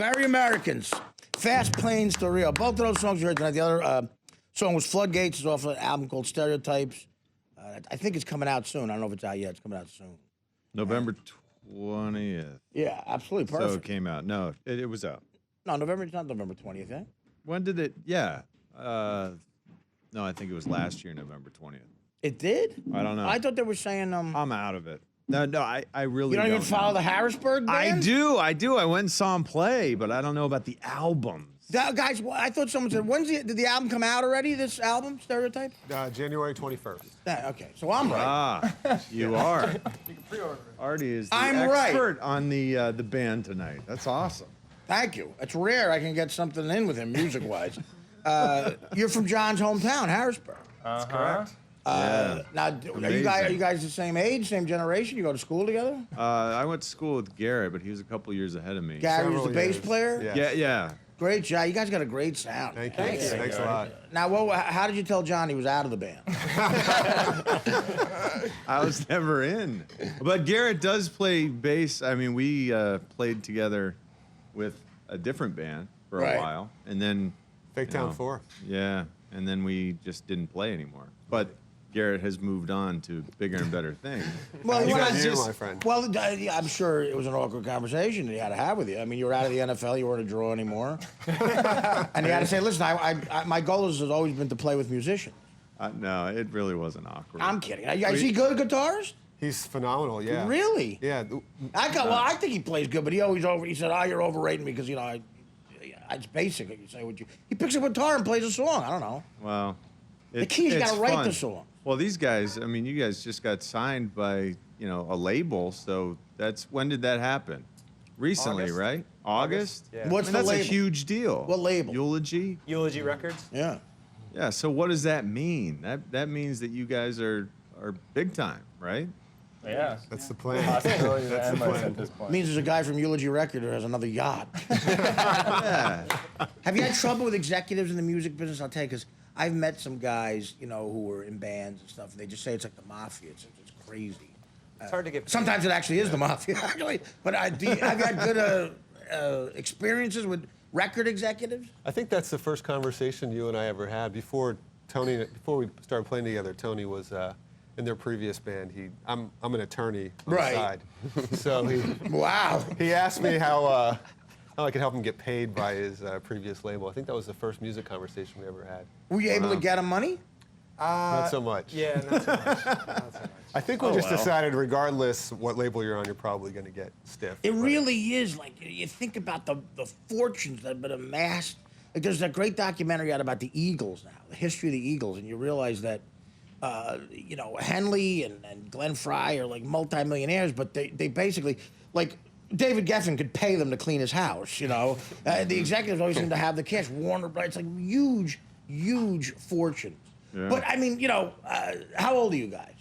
Very Americans. Fast Planes to Rio. Both of those songs you heard tonight. The other song was Floodgates. It's off an album called Stereotypes. I think it's coming out soon. I don't know if it's out yet. It's coming out soon. November 20th. Yeah, absolutely perfect. So it came out. No, it was out. No, it's not November 20th, eh? When did it? Yeah. No, I think it was last year, November 20th. It did? I don't know. I thought they were saying... I'm out of it. No, I really You don't even follow know. the Harrisburg band? I do. I went and saw him play, but I don't know about the albums. Guys, I thought someone said, did the album come out already, this album, Stereotype? January 21st. Okay, so I'm right. Ah, you are. You can pre-order it. Artie is the I'm right. expert on the band tonight. That's awesome. Thank you. It's rare I can get something in with him, music-wise. You're from John's hometown, Harrisburg. That's correct. Yeah. Now, are you guys the same age, same generation? You go to school together? I went to school with Garrett, but he was a couple years ahead of me. Gary was the Several bass years. player? Yeah. Yeah. Great job. You guys got a great sound. Thank you. Thanks a lot. Now, how did you tell John he was out of the band? I was never in. But Garrett does play bass. I mean, we played together with a different band for Right. a while. And then... Fake Town 4. Yeah. And then we just didn't play anymore. But Garrett has moved on to bigger and better things. Well, You when guys I do, just- my friend. Well, I'm sure it was an awkward conversation that he had to have with you. I mean, you were out of the NFL, you weren't a draw anymore. And he had to say, listen, my goal has always been to play with musicians. No, it really wasn't awkward. I'm kidding. Is he good guitarist? He's phenomenal, yeah. Really? Yeah. I think he plays good, but he said, you're overrating me because, it's basic. You say what he picks up a guitar and plays a song. I don't know. Well, The key is you it's got to write fun. the song. Well, these guys, I mean, you guys just got signed by, a label. So when did that happen? Recently, August. right? August? Yeah. What's I mean, the that's label? a huge deal. What label? Eulogy? Eulogy Records. Yeah. Yeah, so what does that mean? That means that you guys are big time, right? Yeah. That's the plan. Possibilities That's are the endless plan. at this point. Means there's a guy from Eulogy Record who has another yacht. Yeah. Have you had trouble with executives in the music business? I'll tell you, because I've met some guys, who were in bands and stuff, and they just say it's like the mafia. It's crazy. It's hard to get. Sometimes it actually is the mafia, actually. But have you had good experiences with record executives? I think that's the first conversation you and I ever had. Before we started playing together, Tony was in their previous band. I'm an attorney on Right. the side. So Wow. he asked me how I could help him get paid by his previous label. I think that was the first music conversation we ever had. Were you able to get him money? Not so much. Yeah, not so much. Not so much. I think we just decided regardless what label you're on, you're probably going to get stiff. It really is. Like, you think about the fortunes that have been amassed. Like, there's that great documentary out about the Eagles now, the history of the Eagles, and you realize that, Henley and Glenn Fry are like multimillionaires, but they basically, like, David Geffen could pay them to clean his house, The executives always seem to have the cash. Warner Brothers, like huge fortunes. Yeah. But, I mean, how old are you guys?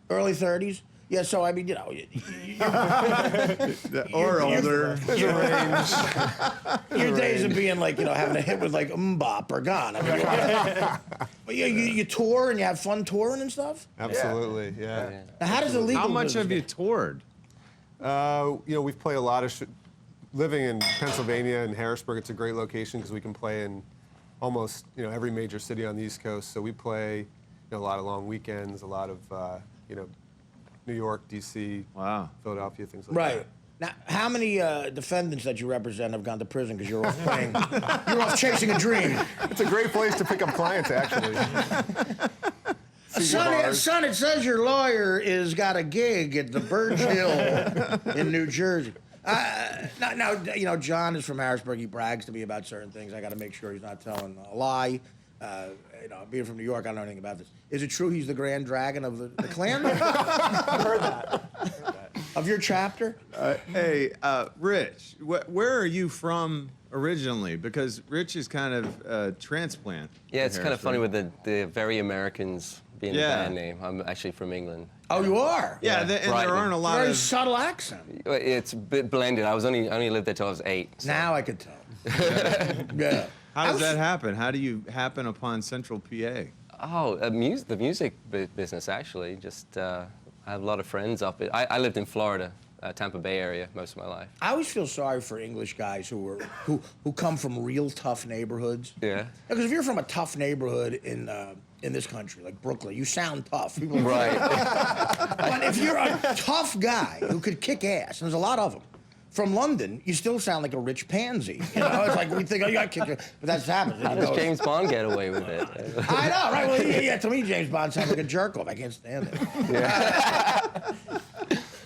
Early 30s? Yeah, so, I mean, Or older. your days of being like, having a hit with like Mbop are gone. I mean, but you tour and you have fun touring and stuff? Absolutely, yeah. Now, how does the legal How much business have you go? toured? We've played a lot of living in Pennsylvania and Harrisburg. It's a great location because we can play in almost every major city on the East Coast. So we play a lot of long weekends, a lot of New York, D.C., Wow. Philadelphia, things like Right. that. Now, how many defendants that you represent have gone to prison because you're off playing? You're off chasing a dream. It's a great place to pick up clients, actually. Son, it says your lawyer is got a gig at the Birch Hill in New Jersey. Now, John is from Harrisburg. He brags to me about certain things. I got to make sure he's not telling a lie. Being from New York, I don't know anything about this. Is it true he's the Grand Dragon of the clan? I've heard that. Of your chapter? Hey, Rich, where are you from originally? Because Rich is kind of a transplant. Yeah, it's to kind of funny Harrisburg. with the Very Americans being the Yeah. band name. I'm actually from England. Oh, you are? Yeah, Yeah, and Brighton. there aren't a lot Very of... subtle accent. It's a bit blended. I only lived there till I was 8. So. Now I could tell. Yeah. How does that happen? How do you happen upon Central PA? Oh, the music business, actually. Just I have a lot of friends up. I lived in Florida Tampa Bay area most of my life. I always feel sorry for English guys who come from real tough neighborhoods. Yeah. Because if you're from a tough neighborhood in this country, like Brooklyn, you sound tough. People Right. But if you're a tough guy who could kick ass, and there's a lot of them, from London, you still sound like a rich pansy. You know, it's like we think, oh, you got to kick it, but that's happened. How does James Bond get away with it? I know, right? Well, yeah. To me, James Bond sounds like a jerk off. I can't stand it.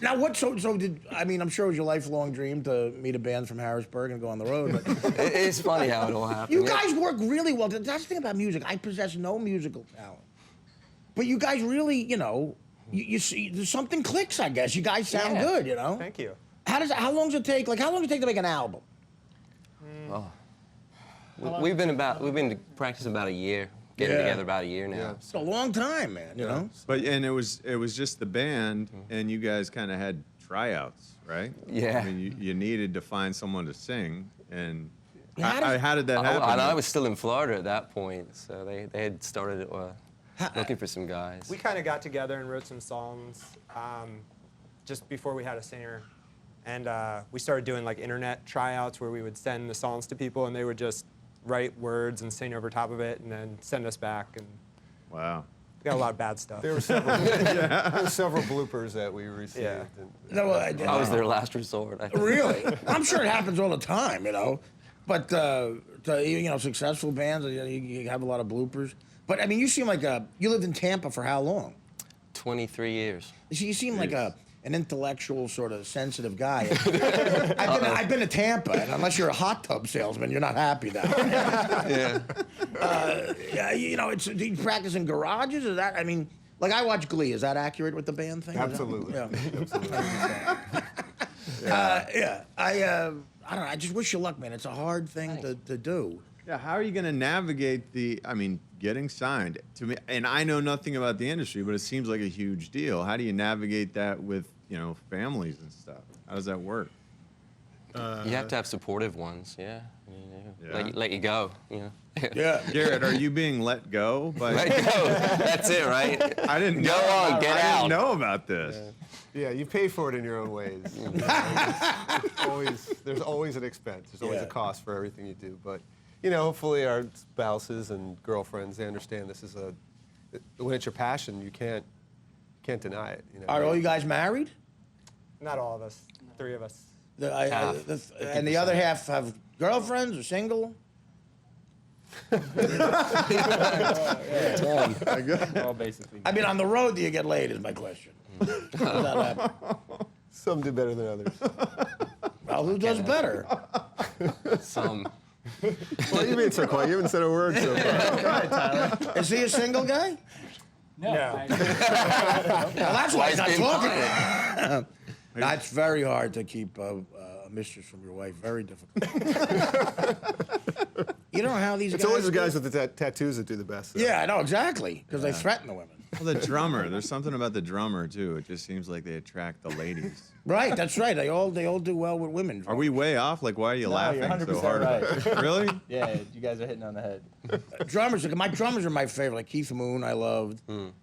Now, I'm sure it was your lifelong dream to meet a band from Harrisburg and go on the road. But It's funny how it all happened. you yeah. guys work really well. That's the thing about music. I possess no musical talent, but you guys really, you see, there's something clicks. I guess you guys sound Yeah. good. Thank you. How long does it take? Like, how long does it take to make an album? We've been practicing about a year, getting Yeah. together about a year now. Yeah. It's a long time, man. You know. But and it was just the band, and you guys kind of had tryouts, right? Yeah. I mean, you needed to find someone to sing, and How how did that happen? And I was still in Florida at that point, so they had started looking for some guys. We kind of got together and wrote some songs just before we had a singer. And we started doing like internet tryouts where we would send the songs to people and they would just write words and sing over top of it and then send us back. And Wow. we got a lot of bad stuff. There were several bloopers that we received. Yeah. And, No, I was their last resort. Really? I'm sure it happens all the time, But successful bands, you have a lot of bloopers. But I mean, you seem like you lived in Tampa for how long? 23 years. You seem like an intellectual, sort of sensitive guy. I've been to Tampa, and unless you're a hot tub salesman, you're not happy there. Yeah. Do you practice in garages? Is that? I mean, like I watch Glee. Is that accurate with the band thing? Absolutely. Yeah. I don't know. I just wish you luck, man. It's a hard thing to do. Yeah, how are you going to navigate getting signed? To me, and I know nothing about the industry, but it seems like a huge deal. How do you navigate that with, families and stuff? How does that work? You have to have supportive ones, yeah. I mean, Yeah. Let you go, Yeah. Garrett, are you being let go? Let go. That's it, right? I didn't Go know. on, get I out. didn't know about this. yeah, you pay for it in your own ways. There's always an expense. There's always Yeah. a cost for everything you do. But, hopefully our spouses and girlfriends, they understand this is when it's your passion, you can't deny it. Are all you guys married? Not all of us, 3 of us. And the other half have girlfriends or single? All basically. I mean, on the road, do you get laid? Is my question. Does that happen? Some do better than others. Well, who does better? Some. What do you mean so quiet? You haven't said a word so far. Is he a single guy? No. No. Well, that's why he's not Wise being talking. quiet. That's very hard to keep a mistress from your wife. Very difficult. You know how these It's guys always the do? guys with the tattoos that do the best. though. Yeah, I know exactly because they threaten the women. Well, the drummer. There's something about the drummer too. It just seems like they attract the ladies. Right, that's right. They all do well with women. Are we way off? Like, why are you No, laughing you're so 100% hard? right. About it? Really? Yeah, you guys are hitting on the head. Drummers are my favorite. Like Keith Moon, I loved, and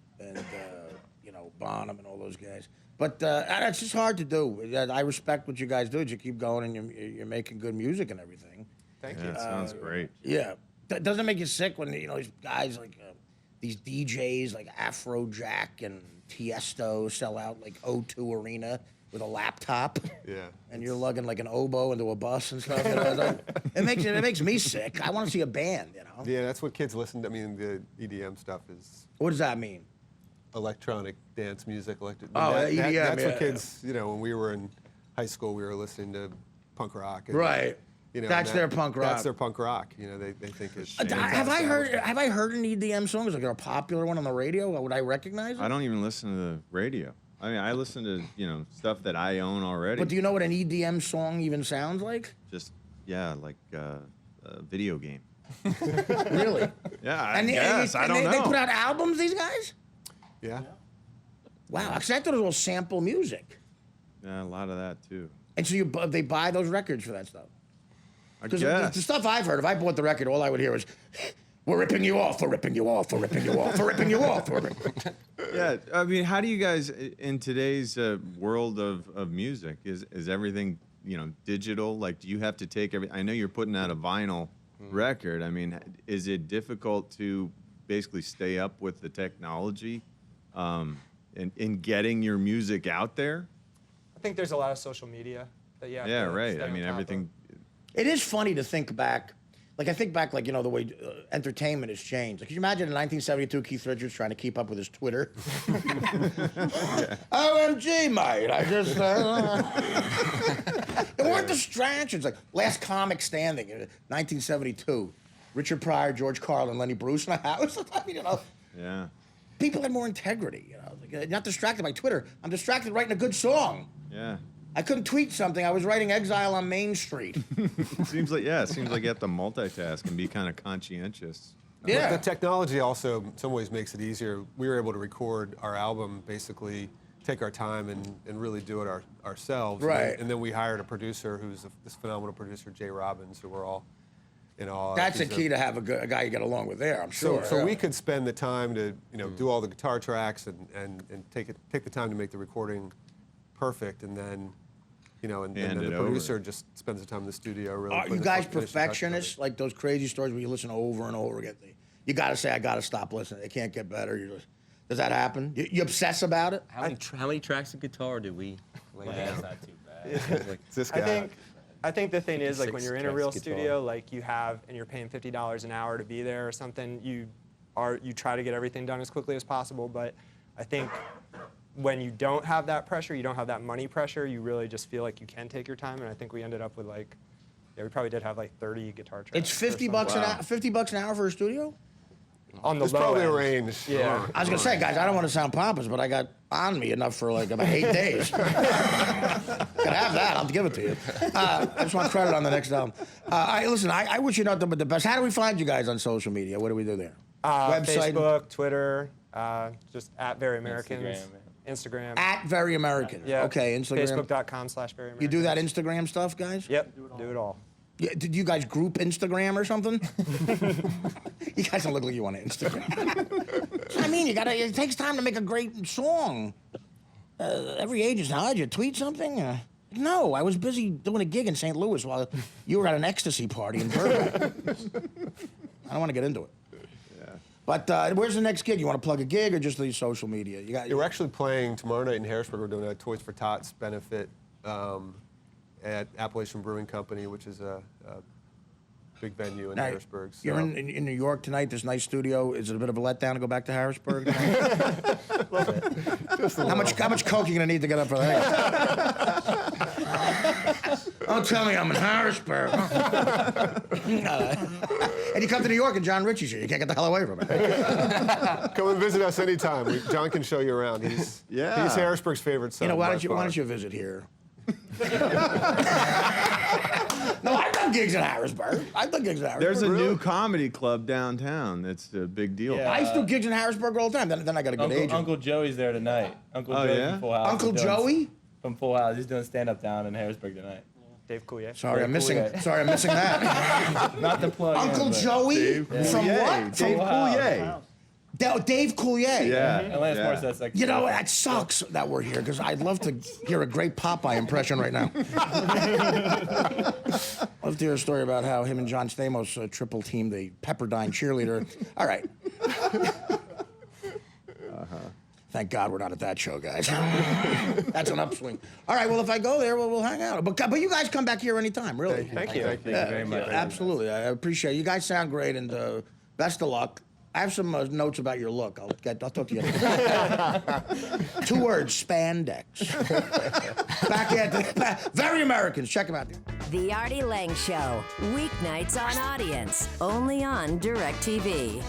Bonham and all those guys. But it's just hard to do. I respect what you guys do. You keep going and you're making good music and everything. Thank Yeah, you. it sounds great. Yeah, doesn't it make you sick when these guys like these DJs like Afrojack and Tiesto sell out like O2 Arena with a laptop? Yeah. And you're lugging like an oboe into a bus and stuff. It makes me sick. I want to see a band. Yeah, that's what kids listen to. I mean, the EDM stuff is What does that mean? electronic dance music. EDM, EDM, that's yeah. what kids, when we were in high school, we were listening to punk rock. And, Right. That's their punk rock. That's their punk rock. They think it's. Have I heard an EDM song? Is like a popular one on the radio? Would I recognize it? I don't even listen to the radio. I mean, I listen to stuff that I own already. But do you know what an EDM song even sounds like? Just like a video game. Really? Yeah, I And guess. I don't know. They put out albums, these guys? Yeah. Wow, I thought it was all sample music. Yeah, a lot of that too. And so they buy those records for that stuff. I Because guess. the stuff I've heard, if I bought the record, all I would hear was, We're ripping you off. We're ripping you off. We're ripping you off. We're ripping you off. Yeah, I mean, how do you guys in today's world of music? Is everything digital? Like, do you have to take every? I know you're putting out a vinyl record. I mean, is it difficult to basically stay up with the technology in getting your music out there? I think there's a lot of social media that you have Yeah, to right. stay I on mean, top of. everything. It is funny to think back. Like, I think back, like, the way entertainment has changed. Like, can you imagine in 1972 Keith Richards trying to keep up with his Twitter? OMG, mate. I just... There weren't distractions. Like, Last Comic Standing in 1972. Richard Pryor, George Carlin, Lenny Bruce in the house. I mean, Yeah. people had more integrity, Like, not distracted by Twitter. I'm distracted writing a good song. Yeah. I couldn't tweet something. I was writing Exile on Main Street. Seems like you have to multitask and be kind of conscientious. Yeah. The technology also, in some ways, makes it easier. We were able to record our album, basically take our time and really do it ourselves. Right. And then we hired a producer who's this phenomenal producer, Jay Robbins, who we're all, That's a key to have a guy you get along with there, I'm sure. So we could spend the time to do all the guitar tracks and take the time to make the recording perfect, and then and then Hand the it over. producer just spends the time in the studio. Really, Are putting you the guys finishing touches on it. perfectionists? Like those crazy stories where you listen over and over again? You got to say, I got to stop listening. It can't get better. Does that happen? You obsess about it? How many tracks of guitar do we lay Well, down? that's not too bad. It's this guy. I think the thing is, like, when Six you're in a tracks real guitar. studio, like and you're paying $50 an hour to be there or something, you try to get everything done as quickly as possible. But I think when you don't have that pressure, you don't have that money pressure, you really just feel like you can take your time. And I think we ended up with we probably did have 30 guitar tracks. It's 50 or bucks an something. hour. 50 bucks an hour for a studio? On the There's low probably end. a range. Yeah. I was gonna say, guys, I don't want to sound pompous, but I got on me enough for like about 8 days. Could have that. I'll give it to you. I just want credit on the next album. Listen, I wish you nothing but the best. How do we find you guys on social media? What do we do there? Website? Facebook, Twitter, just at Very Americans. Instagram. At Very American. Yeah. Okay, Instagram. Facebook.com/VeryAmericans. You do that Instagram stuff, guys? Yep. Do it all. Yeah, did you guys group Instagram or something? You guys don't look like you want to Instagram. I mean, it takes time to make a great song. Every age is knowledge. You tweet something? No, I was busy doing a gig in St. Louis while you were at an ecstasy party in Burbank. I don't want to get into it. But where's the next gig? You want to plug a gig or just the social media? Yeah, we're actually playing tomorrow night in Harrisburg. We're doing a Toys for Tots benefit at Appalachian Brewing Company, which is a big venue in Now, Harrisburg. So. You're in New York tonight, this nice studio. Is it a bit of a letdown to go back to Harrisburg? How much coke are you going to need to get up for that? Don't tell me I'm in Harrisburg. And you come to New York and John Ritchie's here. You can't get the hell away from it. Come and visit us anytime. John can show you around. He's Harrisburg's favorite son. Why by far. don't you visit here? No, I've done gigs in Harrisburg. There's a new comedy club downtown. That's a big deal. Yeah. I used to do gigs in Harrisburg all the time. Then I got a good agent. Uncle Joey's there tonight. Uncle Oh, Joey yeah? from Full House. Uncle is doing- Joey? From Full House. He's doing stand-up down in Harrisburg tonight. Dave Coulier. Sorry, I'm missing yeah. that. Not the plug. Uncle Joey? From what? Dave Coulier. Dave Coulier. Yeah. Lance Morissette's like. That sucks that we're here because I'd love to hear a great Popeye impression right now. I'd love to hear a story about how him and John Stamos triple teamed the Pepperdine cheerleader. All right. Thank God we're not at that show, guys. That's an upswing. All right, well, if I go there, we'll hang out. But you guys come back here anytime, really. Thank you. Thank you very much. Absolutely. I appreciate it. You guys sound great, and best of luck. I have some notes about your look. I'll talk to you later. 2 words, spandex. Back at Very Americans. Check them out. The Artie Lange Show. Weeknights on Audience. Only on DirecTV.